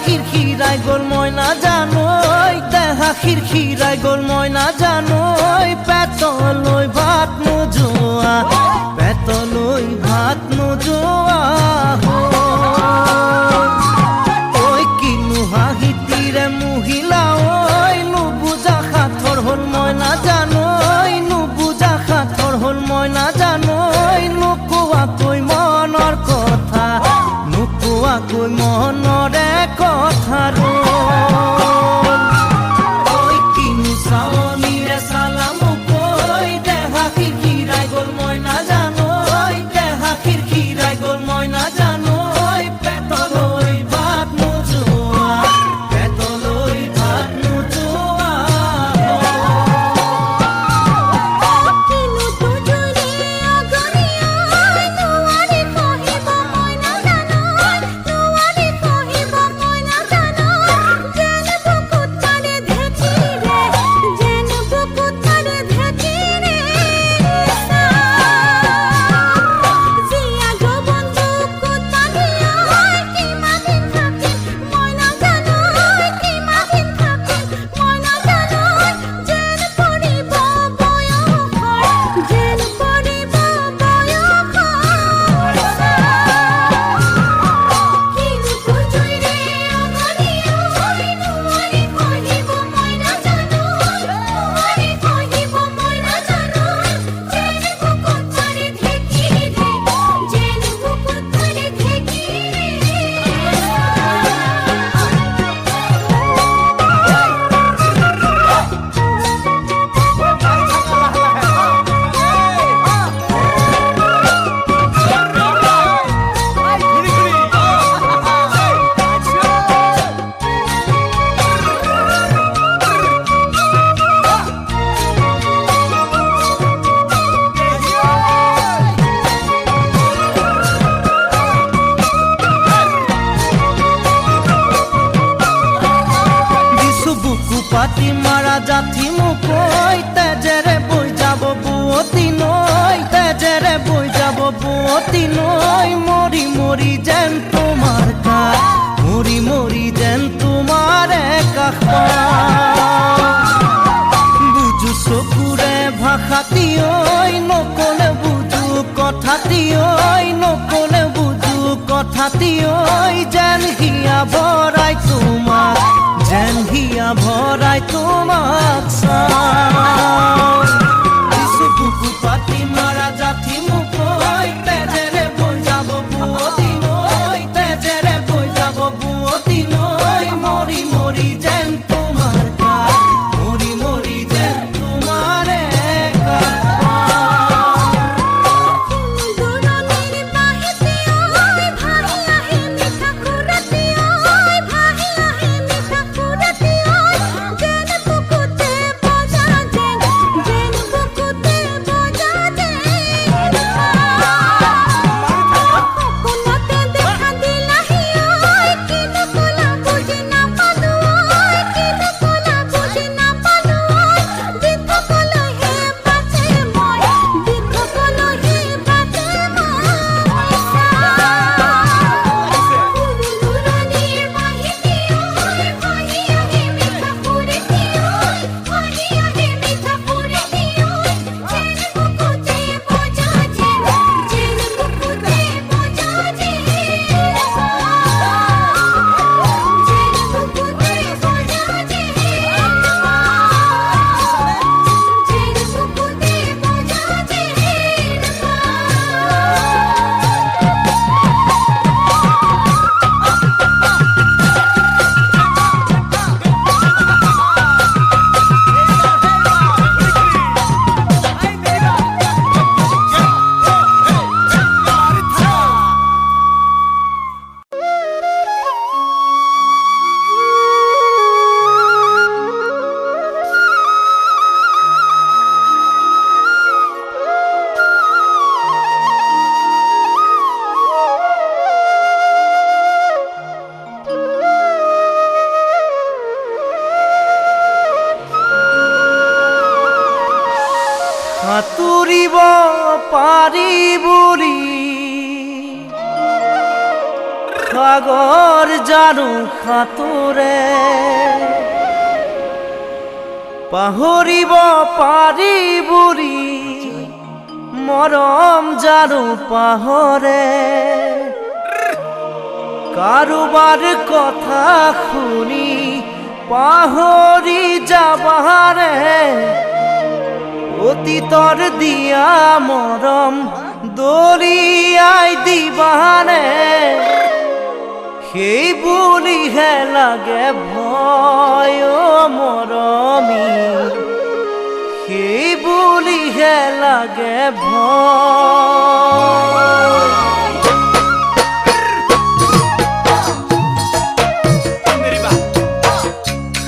খিরখিরাই গোল ময়না জানোই দেহা খিরখিরাই গোল ময়না জানোই পেতলই ভাত নোজোয়া পেতলই ভাত নোজোয়া ওই কিনু হাহিতিরে মহিলা ওই নুবুজা খাথর হল ময়না জানোই নুবুজা খাথর হল ময়না জানোই নুকুয়া কই মনৰ কথা নুকুয়া কই মনৰে কথা ওই কিনু চাৱনীৰে চালাম কই দেহা খিৰখিৰাই গল ময়না জানোই দেহা খিৰখিৰাই গল ময়না জানোই পেটলৈ ভাত নোজোৱা পেটলৈ ভাত নোজোৱা পাতি মারা জাথি মুকই তেজেরে বই যাব বুয়তি নই তেজেরে বই যাব বুয়তি নই মরি মরি যেন তোমার কাজ মরি মরি যেন তোমার কাষ বুঝু চকুরে ভাষাতি ঐ নকলে বুঝু কথাতি ঐ নকলে বুঝু কথাতি ঐ যেন হিয়া ভৰাই তোমাক যেন হিয়া ভৰাই তোমাক চাওঁ কিছু বুকু পাতি মাৰা জাথি মুকই তেজেৰে বৈ যাব বুয়তি নৈ তেজেৰে বৈ যাব বুয়তি নৈ মৰি মৰি যেন তোমাৰ কাষ মৰি মৰি যেন তোমাৰে সাঁতুৰিব পাৰি বুলি সাগৰ জানো সাঁতোৰে পাহৰিব পাৰি বুঢ়ী মৰম জানো পাহৰে কাৰোবাৰ কথা শুনি পাহৰি যাবাৰে অতীতৰ দিয়া মৰম দলিয়াই দিবানে সেই বুলিহে লাগে ভয় মৰমী সেই বুলিহে লাগে ভয়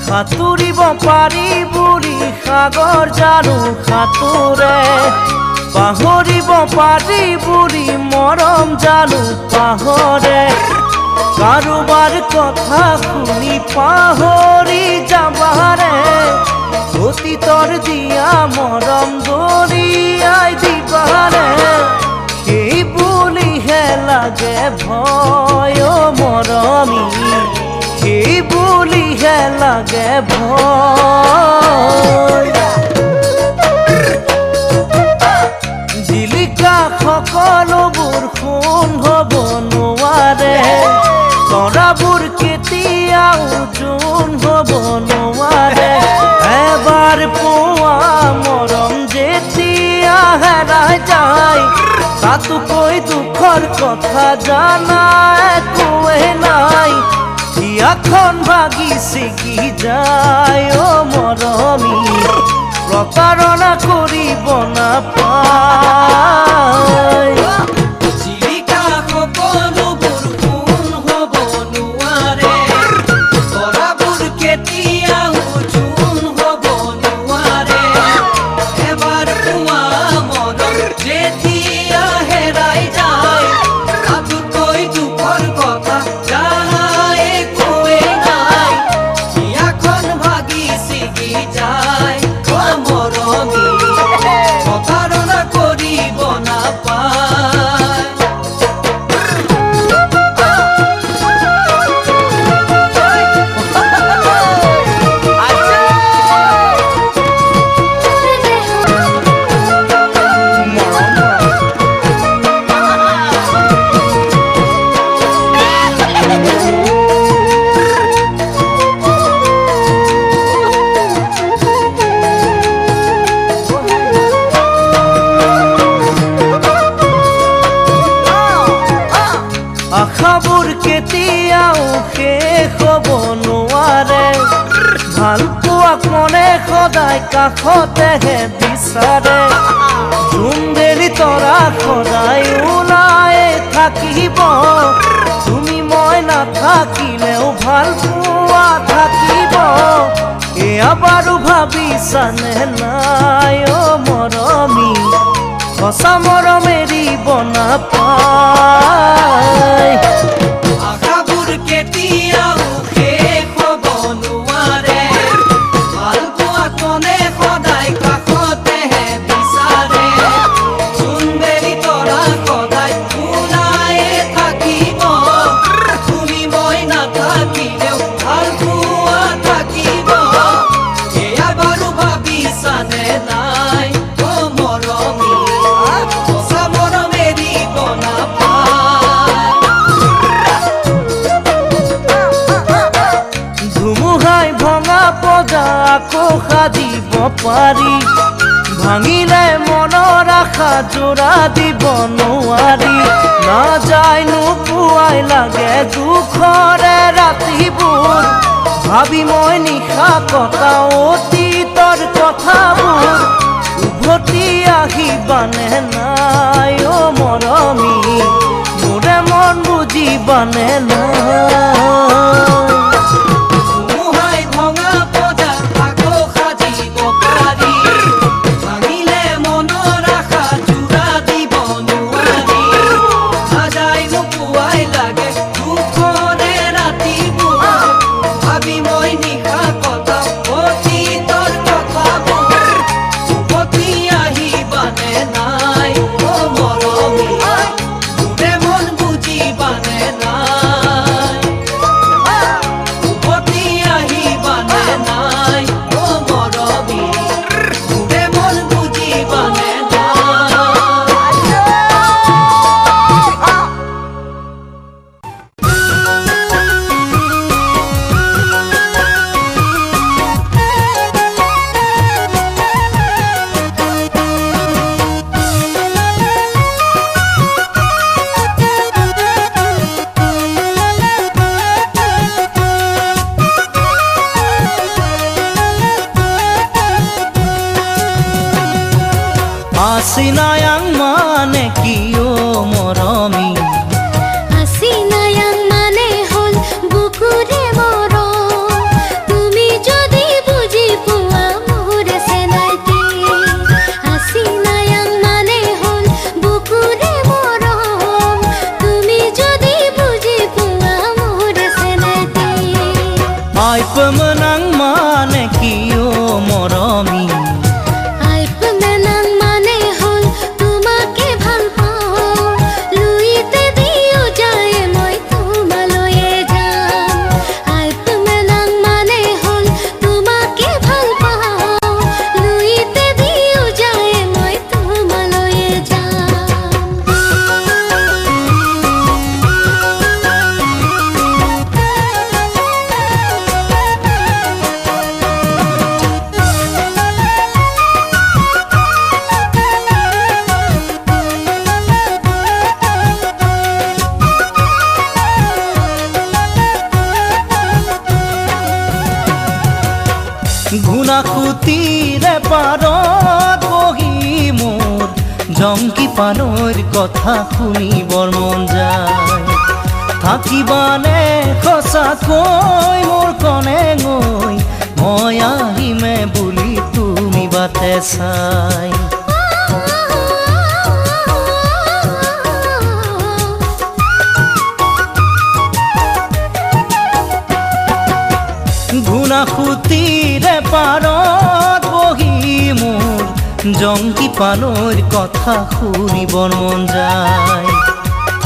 সাঁতুৰিব পাৰি বুঢ়ী সাগৰ জানো সাঁতোৰে পাহৰিব পাৰি বুঢ়ী মৰম জানো পাহৰে কাৰোবাৰ কথা শুনি পাহৰি যাবাৰে অতীতৰ দিয়া মৰম দলিয়াই দিবাৰে সেই বুলিহে লাগে ভয় মৰমী সেই বুলিহে লাগে ভয় জিলিকা সকলোবোৰ সোণ হ'ব নোৱাৰে তৰাবোৰ কেতিয়াও জোন হ'ব নোৱাৰে এবাৰ পোৱা মৰম যেতিয়া হেৰাই যায় তাতোকৈ দুখৰ কথা জানা একোৱে নাই হিয়াখন ভাগি ছিগি যায় মৰমী প্ৰতাৰণা কৰিব নাপায় জিলিকা সকলোবোৰ সোণ হ'ব নোৱাৰে তৰাবোৰ কেতিয়াও জোন হ'ব নোৱাৰে এবাৰ পোৱা মৰম যেতিয়া হেৰাই যায় তাতোকৈ দুখৰ কথা জানা একোৱে নাই হিয়াখন ভাগি ছিগি যায় মৰমী প্ৰতাৰণা কৰিব নাপায় আশাবোৰ কেতিয়াও শেষ হ'ব নোৱাৰে ভাল পোৱা মনে সদায় কাষতেহে বিচাৰে সুন্দৰী তৰা সদায় ওলাই থাকিব তুমি মই নাথাকিলেও ভাল পোৱা থাকিব এয়া বাৰু ভাবিছানে নাই মৰমী সঁচা মৰম এৰিব নাপায় আশাবোৰ কেতিয়াও শেষ হ'ব নোৱাৰে ভাল পোৱা কোনে সদায় কাষতেহে বিচাৰে সুন্দৰী তৰা সদায় ওলাই থাকিব তুমি মই নাথাকিলেও ভাল পোৱা থাকিব এয়া বাৰু ভাবিছানে নাই মৰমী সঁচা মৰম এৰিব নাপায় ধুমুহাই ভঙা পজা আকৌ সাজিব পাৰি ভাঙিলে মনৰ আশা জোৰা দিব নোৱাৰি নাযায় নোপোৱাই লাগে দুখৰে ৰাতিবোৰ ভাবি মই নিশা কটা অতীতৰ কথাবোৰ উভতি আহিবানে নাই মৰমী মোৰে মন বুজিবানে নাই ধুমুহাই ভঙা পজা আকৌ সাজিব পাৰি ভাঙিলে মনৰ আশা জোৰা দিব নোৱাৰি নাযায় নোপোৱাই লাগে দুখৰে ৰাতিবোৰ ভাবি মই নিশা কটা অতীতৰ কথাবোৰ উভতি আহিবানে নাই মৰমী মোৰে মন বুজিবানে নাই Asinayang mane kiyo moromi Asinayang mane hol bukure moro Tumi jodi buji puwa mure senaiti Asinayang mane hol bukure moro Tumi jodi buji puwa mure senaiti Ay pemenang mane kiyo moromi ঘুনাকুতিৰে পাৰত বহি মোৰ জংকি পানৈৰ কথা শুনিবৰ মন যায় থাকিবানে সঁচাকৈ মোৰ কনে গৈ মই আহিমে বুলি তুমি বাটে চাই ঘুনাকুতিৰে পাৰত বহি মোৰ জংকি পানৈৰ কথা শুনিবৰ মন যায়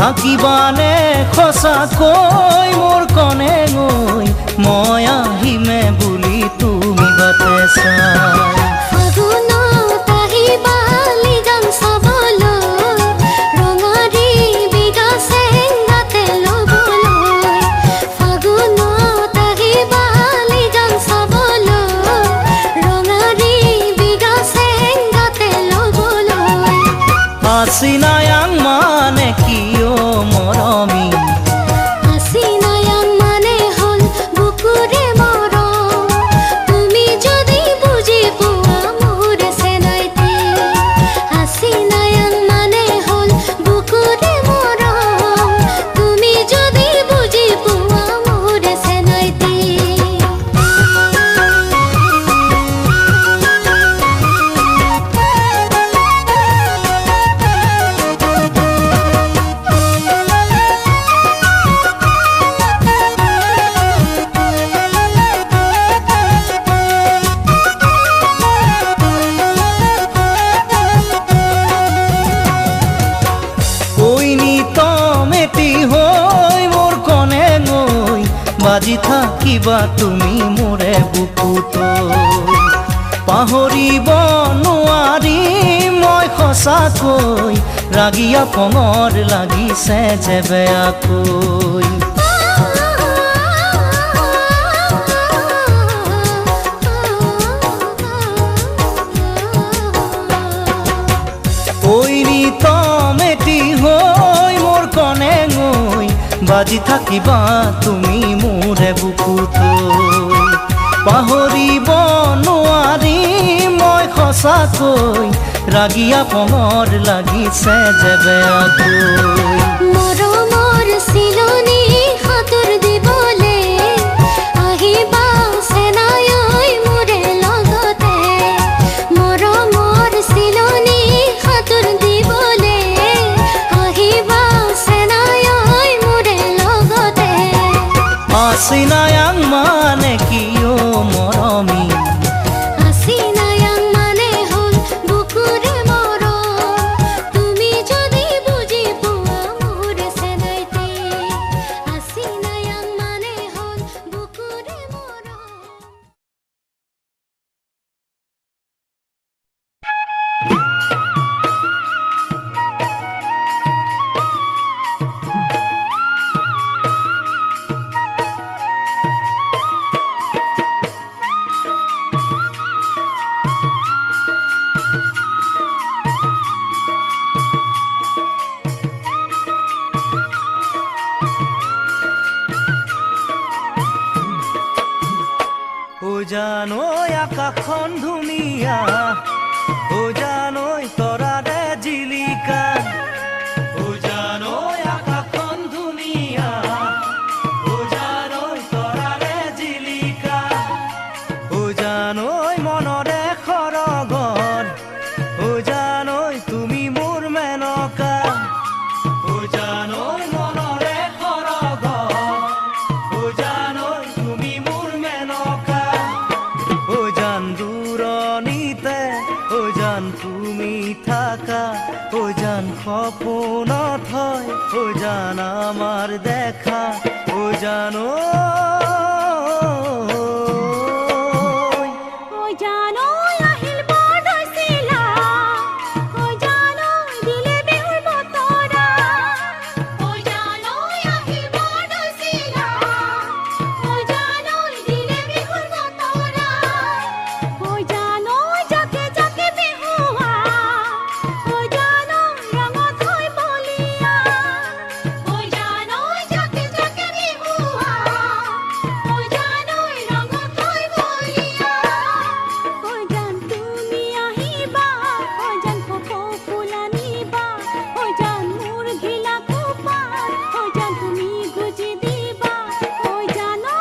থাকিবানে সঁচাকৈ মোৰ কনে গৈ মই আহিমে বুলি তুমি বাটে চাই ফাগুনত আহিবা লিগাং চাবলৈ ৰঙাৰী বিঘা চেংগাতে ল'বলৈ ফাগুনত আহিবা লিগাং চাবলৈ ৰঙাৰী বিঘা চেংগাতে ল'বলৈ Asinayang mane kiyo moromi Asinayang mane hol bukure moro Tumi jodi buji puwa mure senaiti Asinayang mane hol bukure moro Tumi jodi buji puwa mure senaiti বাজি থাকিবা তুমি মোৰে বুকুত পাহৰিব নোৱাৰি মই সঁচাকৈ ৰাগিয়া পঙৰ লাগিছে যে বেয়াকৈ মেটি হৈ মোৰ কনে গৈ বাজি থাকিবা তুমি মোৰে বুকুত পাহৰিব নোৱাৰি মই সঁচাকৈ ৰাগিয়া পঙৰ লাগিছে যে বেয়াকৈ মৰমৰ চিলনী সাঁতোৰ দিবলে আহিবা চেনাই মোৰে লগতে মৰমৰ চিলনী সাঁতোৰ দিবলে আহিবা চেনাই মোৰে লগতে Asinayang mane kiyo moromi Asinayang mane hol bukure moro Tumi jodi buji puwa mure senaiti Asinayang mane hol bukure moro জানৈ আকাশখন ধুনীয়া জানৈ তৰা জিলিকা ও জানৈ আকাশখন ধুনীয়া ও জানৈ তৰাৰে জিলিকা ও জানৈ মনৰে সৰগত ও জানৈ তুমি মোৰ মেনকা ও জানৈ মনৰে সৰগত ও জানৈ তুমি মোৰ মেনকা ও জান দূৰণিতে ও জান তুমি থাকা ও জান সপোনত হয় ও জান আমার দেখা ও জানো ও জানৈ আহিল বৰদৈচিলা ও জানৈ দিলে বিহুৰ বতৰা ও জানৈ আহিল বৰদৈচিলা ও জানৈ দিলে বিহুৰ বতৰা ও জানৈ জাকে জাকে বিহুৱা ও জানৈ ৰঙত হৈ বলিয়া ও জানৈ জাকে জাকে বিহুৱা ও জানৈ ৰঙত হৈ বলিয়া ও জান তুমি আহিবা ও জান কপৌ ফুল আনিবা ও জান মোৰ ঘিলা কোপাত ও জান তুমি গুজি দিবা ও জানৈ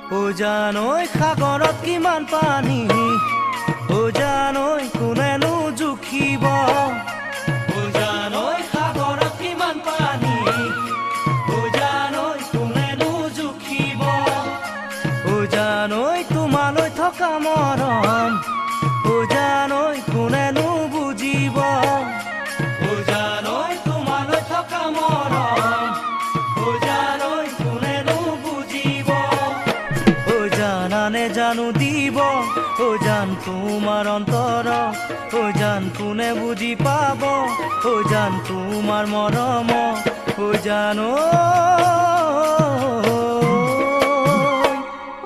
ও জানৈ সাগৰত কিমান পানী ও জানৈ কোনেনো জুখিব ও জানৈ সাগৰত কিমান পানী ও জানৈ কোনেনো জুখিব ও জানৈ তোমালৈ থকা মৰম ও জানৈ কোনেনো বুজিব ও জানৈ তোমালৈ থকা মৰম ও জানৈ কোনেনো বুজিব ও জানানে জানো দিব ও জান তোমাৰ অন্তৰ ও জান কোনে বুজি পাব ও জান তোমাৰ মৰম ও জানো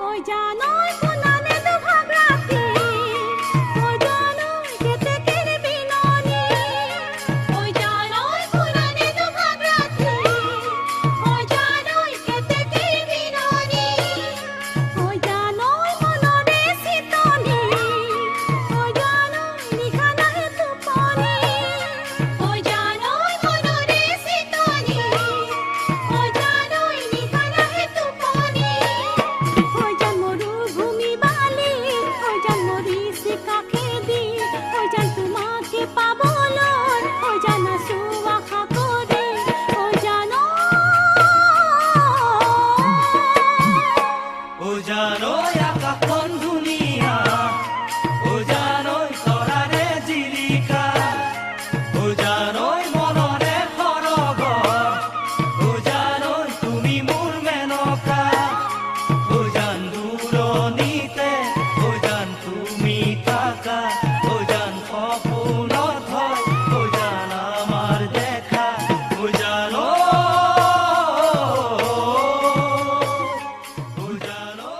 ও জানৈ কোনানে দুভাগ ৰাতি ও জানৈ কেতেকীৰ বিননি ও জানৈ কোনানে দুভাগ ৰাতি ও জানৈ কেতেকীৰ বিননি ও জানৈ মনৰে চিতনি ও জানৈ নিশা নাহে টোপনি ও জানৈ মনৰে চিতনি ও জানৈ নিশা নাহে টোপনি ও জান মৰুভূমি বালি ও জান মৰিছে কাষেদি ও জান তোমাকে পাবলৈ ও জান আছো আশা কৰি ও জানৈ ও জানৈ আকাশখন ধুনীয়া ও জানৈ তৰাৰে জিলিকা ও জানৈ মনৰে সৰগত ও জানৈ তুমি মোৰ মেনকা ও জান দূৰণিতে ও জান তুমি থাকা ও জান সপোনত হয় ও জান আমার দেখা ও জানো ও জানো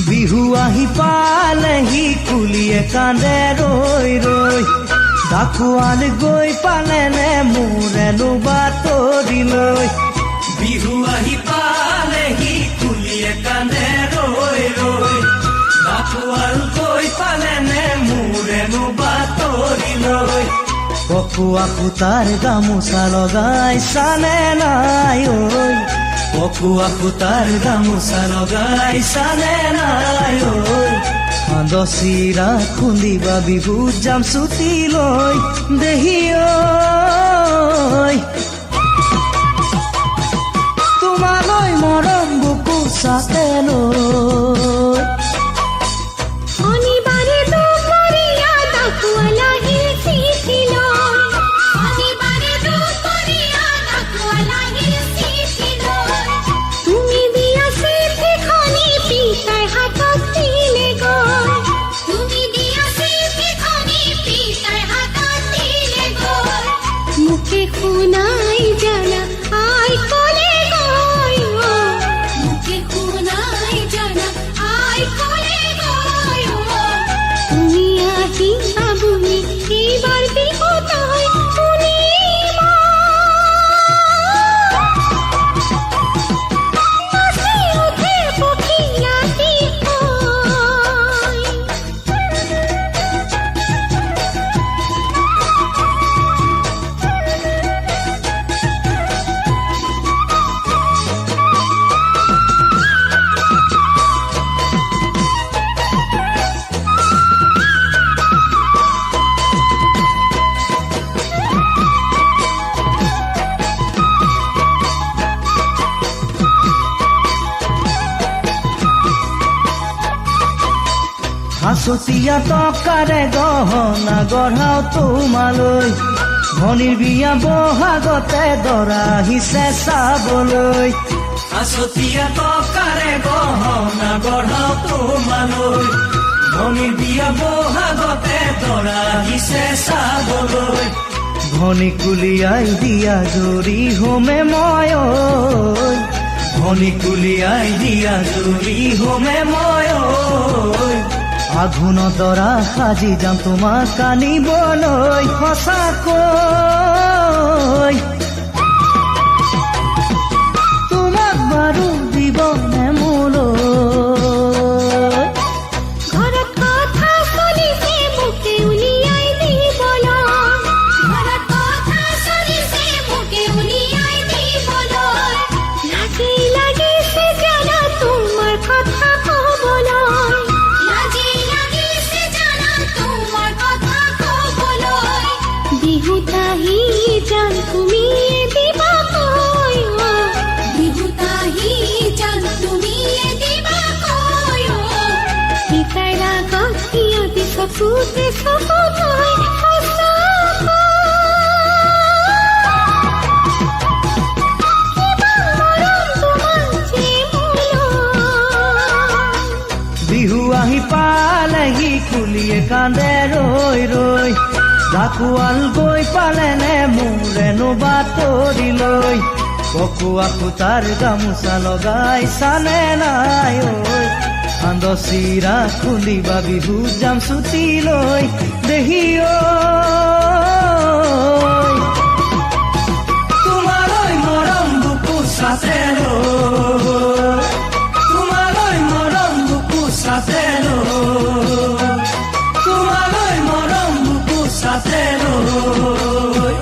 বিহু আহি পালেহি কুলিয়ে কান্দে ৰৈ ৰৈ কাকুৱাল গৈ পালেনে মোৰেনো বাতৰি লৈ বিহু আহি পালেহি কুলিয়ে কান্দে ৰৈ ৰৈ কাকুৱাল গৈ পালেনে মোৰেনো বাতৰি লৈ ও পকুয়া সূতাৰ গামোচা লগাইছানে নাই ঐ পকুয়া সূতাৰ গামোচা লগাইছানে নাই ঐ চিৰা খুন্দিবা বিহুত যাম ছুটি লৈ দেহি ঐ তোমালৈ মৰম বুকু চাতে লৈ শনিবাৰে দুপৰীয়া ডাকুৱালাহিৰ চিঠি লৈ শনিবাৰে দুপৰীয়া ডাকুৱালাহিৰ চিঠি লৈ তুমি দিয়া চিঠিখনি পিতাই হাতত দিলে গৈ তুমি দিয়া চিঠিখনি পিতাই হাতত দিলে গৈ মুখে শুনাই জানা আই কলে গৈ মুখে শুনাই জানা আই কলে গৈ তুমি আহিবা বুলি এইবাৰ বিহুতাই শুনিবা নাচি উঠে পক্ষী ৰাতি হৈ হাঁচতীয়া টকাৰে গহনা গঢ়াও তোমালৈ ভনীৰ বিয়া বহাগতে দৰা আহিছে চাবলৈ হাঁচতীয়া টকাৰে গহনা গঢ়াও তোমালৈ ভনীৰ বিয়া বহাগতে দৰা আহিছে চাবলৈ ভনী কুলিয়াই দিয়া জৰি হোমে মই ঐ ভনী কুলিয়াই দিয়া জৰি হোমে মই ঐ আঘোণ দৰা সাজি যাম তোমাক আনিবলৈ সঁচাকৈ তোমাক বাৰু দিবনে মোলৈ ঘৰত কথা চলিছে মোকে উলিয়াই দিবলৈ ঘৰত কথা চলিছে মোকে উলিয়াই দিবলৈ লাজি লাগিছে জানা তোমাৰ কথা ক'বলৈ লাজি লাগিছে জানা তোমাৰ কথা ক'বলৈ বিহুত আহি জান তুমি দিবা কৈ বিহুত আহি জান তুমি দিবা কৈ পিতাই ৰাগত সিহঁতি চকুতে চকু থৈ বিহু আহি পালেহি কুলিয়ে কান্দে ৰৈ ৰৈ ডাকুৱাল গৈ পালেনে মোৰেনো বাতৰি লৈ পকুৱা সূতাৰ গামোচা লগাইছানে নাই ঐ চিৰা খুন্দিবা বিহুত যাম ছুটি লৈ দেহি ঐ তোমালৈ মৰম বুকু চাতে লৈ তোমালৈ মৰম বুকু চাতে লৈ তোমালৈ মৰম বুকু চাতে লৈ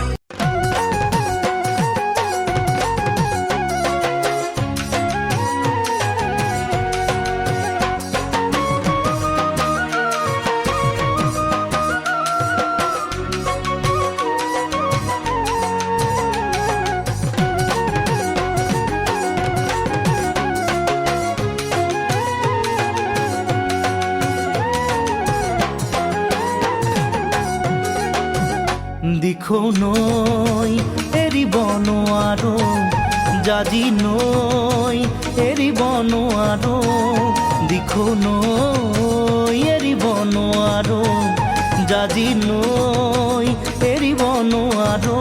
দিখৌ নৈ এৰিব নোৱাৰো জাজি নৈ এৰিব নোৱাৰো দিখৌ নৈ এৰিব নোৱাৰো জাজি নৈ এৰিব নোৱাৰো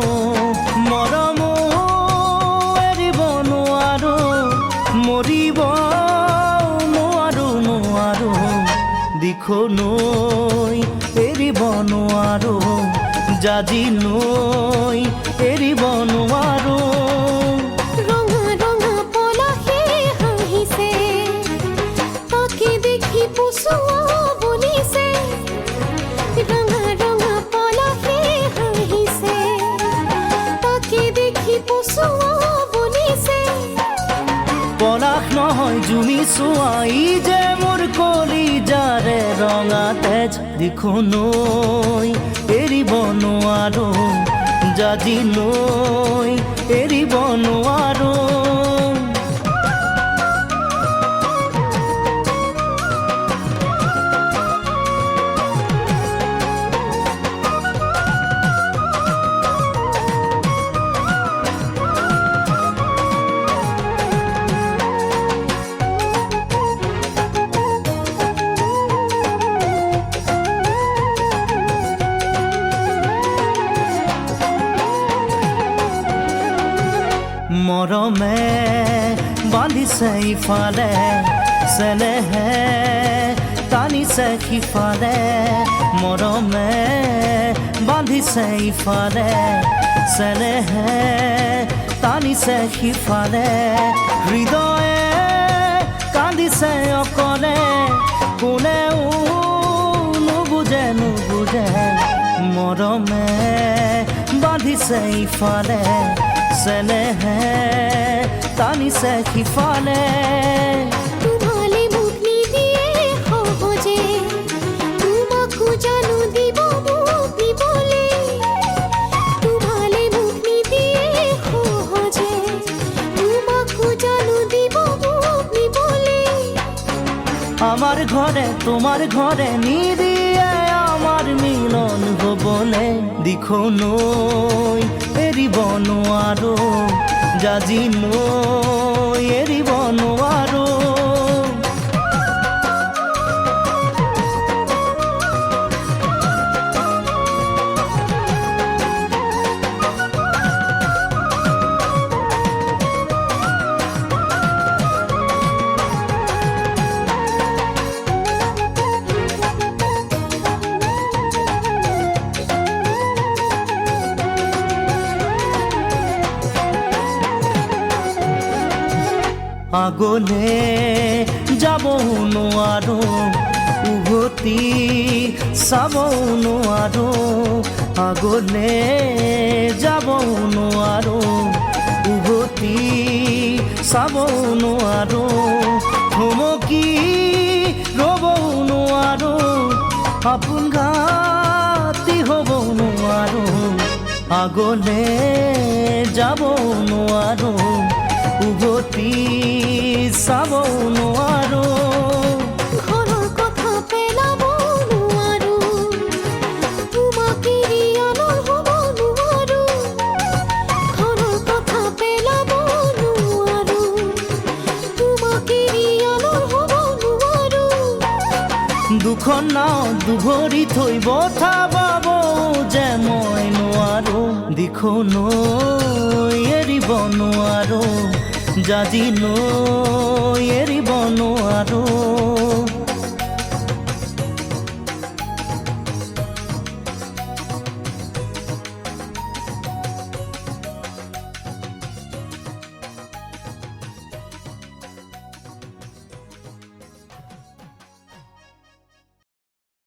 মৰম এৰিব নোৱাৰো মৰিব নোৱাৰো নোৱাৰো দিখৌ নৈ এৰিব নোৱাৰো জাজি নৈ এৰিব নোৱাৰো ৰঙা ৰঙা পলাশে হাঁহিছে তাকে দেখি পুচুৱা বুলিছে ৰঙা ৰঙা পলাশে হাঁহিছে তুমি চোৱাই যে মোৰ কলিজাৰে ৰঙা তেজ দিখোনৈ এৰিব নোৱাৰো জাজি নৈ এৰিব নোৱাৰো মৰমে বান্ধিছে ইফালে চেনেহে টানিছে সিফালে মৰমে বান্ধিছে ইফালে চেনেহে টানিছে সিফালে হৃদয়ে কান্দিছে অকলে কোনেও নুবুজে মৰমে বান্ধিছে ইফালে চেনেহে টানিছে সিফালে তোমালে মুখ নিদিয়ে সহজে তোমাকো জানো দিব মুখ নিবলে তোমালে মুখ নিদিয়ে সহজে তোমাকো জানো দিব মুখ নিবলে আমার ঘরে তোমার ঘরে নিদিয়ে আমার মিলন হবলে দিখোনৈ এৰিব নোৱাৰো জাজি নৈ এৰিব নোৱাৰো আগলে যাব নোৱাৰো উভতি চাব নোৱাৰো আগলে যাব নোৱাৰো উভতি চাব নোৱাৰো থমকি ৰ'ব নোৱাৰো আপোন ঘাটি হ'ব নোৱাৰো আগলে যাব নোৱাৰো উভতি চাব নোৱাৰো ঘৰৰ কথা পেলাব নোৱাৰো তোমাক এৰি আনৰ হ'ব নোৱাৰো ঘৰৰ কথা পেলাব নোৱাৰো তোমাক এৰি আনৰ হ'ব নোৱাৰো দুখন নাও দুভৰি থৈ বঠাবাব যে মই নোৱাৰো দিখোনৈ এৰিব নোৱাৰো জাজি নৈ এৰিব নোৱাৰো